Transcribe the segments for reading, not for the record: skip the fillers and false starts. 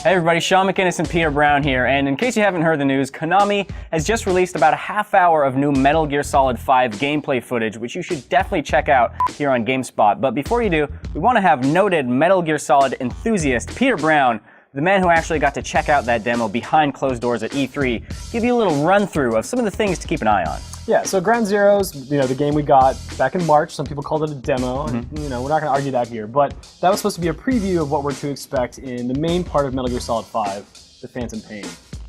Hey everybody, Sean McInnes and Peter Brown here, and in case you haven't heard the news, Konami has just released about a half hour of new Metal Gear Solid 5 gameplay footage, which you should definitely check out here on GameSpot. But before you do, we want to have noted Metal Gear Solid enthusiast Peter Brown, the man who actually got to check out that demo behind closed doors at E3, give you a little run-through of some of the things to keep an eye on. Yeah, so Ground Zeroes, the game we got back in March. Some people called it a demo, and we're not going to argue that here. But that was supposed to be a preview of what we're to expect in the main part of Metal Gear Solid 5, the Phantom Pain.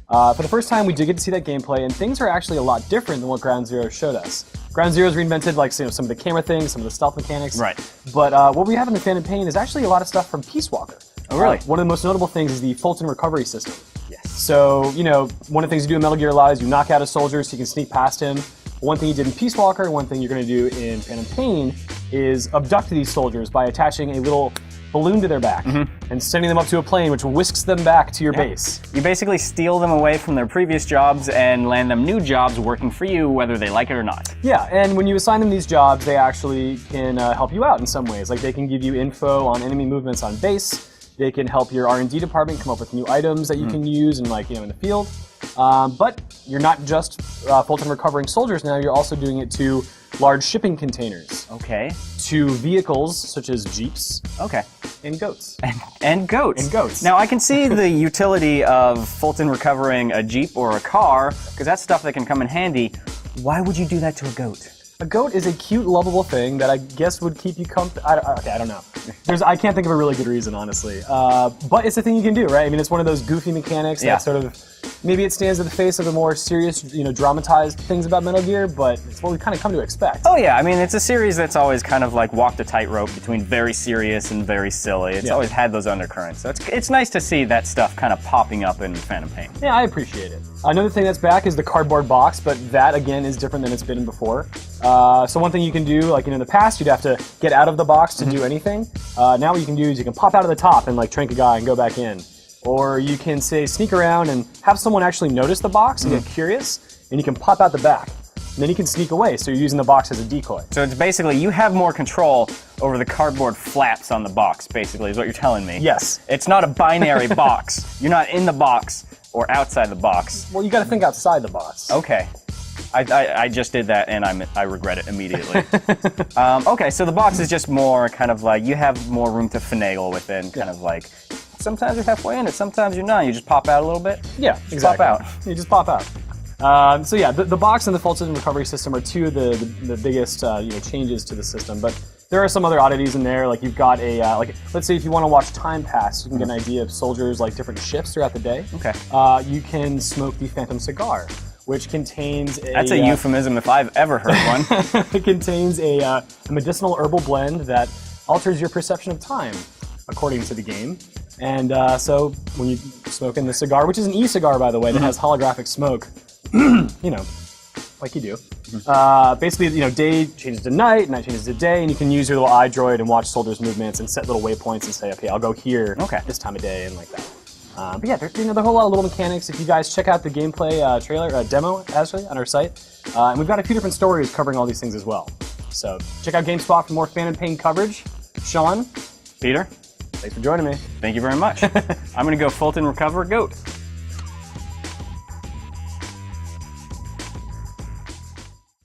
For the first time, we did get to see that gameplay, and things are actually a lot different than what Ground Zero showed us. Ground Zeroes reinvented some of the camera things, some of the stealth mechanics. Right. But what we have in the Phantom Pain is actually a lot of stuff from Peace Walker. Oh, really? One of the most notable things is the Fulton recovery system. Yes. So, one of the things you do in Metal Gear a lot is you knock out a soldier so you can sneak past him. One thing you did in Peace Walker, one thing you're going to do in Phantom Pain is abduct these soldiers by attaching a little balloon to their back and sending them up to a plane which whisks them back to your base. You basically steal them away from their previous jobs and land them new jobs working for you, whether they like it or not. Yeah, and when you assign them these jobs, they actually can help you out in some ways. Like they can give you info on enemy movements on base. They can help your R&D department come up with new items that you can use in the field. But you're not just Fulton recovering soldiers now, you're also doing it to large shipping containers. Okay. To vehicles such as jeeps. Okay. And goats. And goats. And goats. Now, I can see the utility of Fulton recovering a jeep or a car, because that's stuff that can come in handy. Why would you do that to a goat? A goat is a cute, lovable thing that I guess would keep you comfortable. I don't know. I can't think of a really good reason, honestly. But it's a thing you can do, right? I mean, it's one of those goofy mechanics that sort of, maybe it stands in the face of the more serious, dramatized things about Metal Gear, but it's what we kind of come to expect. Oh yeah, I mean, it's a series that's always kind of like walked a tightrope between very serious and very silly. It's always had those undercurrents. So it's nice to see that stuff kind of popping up in Phantom Pain. Yeah, I appreciate it. Another thing that's back is the cardboard box, but that, again, is different than it's been before. So one thing you can do, in the past, you'd have to get out of the box to do anything. Now what you can do is you can pop out of the top and trank a guy and go back in. Or you can, say, sneak around and have someone actually notice the box and get curious, and you can pop out the back. And then you can sneak away, so you're using the box as a decoy. So it's basically, you have more control over the cardboard flaps on the box, basically, is what you're telling me. Yes. It's not a binary box. You're not in the box or outside the box. Well, you got to think outside the box. Okay. I just did that, and I regret it immediately. Okay, so the box is just more kind of like, you have more room to finagle within, kind of like, sometimes you're halfway in it, sometimes you're not. You just pop out a little bit. Yeah, exactly. Pop out. You just pop out. So yeah, the box and the Fulton recovery system are two of the biggest changes to the system. But there are some other oddities in there. Like you've got a let's say if you want to watch time pass, you can get an idea of soldiers different shifts throughout the day. Okay. You can smoke the Phantom cigar, which contains a... That's a euphemism if I've ever heard one. It contains a medicinal herbal blend that alters your perception of time, according to the game. And so when you smoke in the cigar, which is an e-cigar, by the way, that has holographic smoke, like you do. Basically, day changes to night changes to day, and you can use your little iDroid and watch soldiers' movements and set little waypoints and say, okay, I'll go here this time of day and like that. But yeah, there's a whole lot of little mechanics. If you guys check out the gameplay trailer, demo, actually, on our site, and we've got a few different stories covering all these things as well. So check out GameSpot for more Phantom Pain coverage. Sean? Peter? Thanks for joining me. Thank you very much. I'm going to go Fulton recover a goat.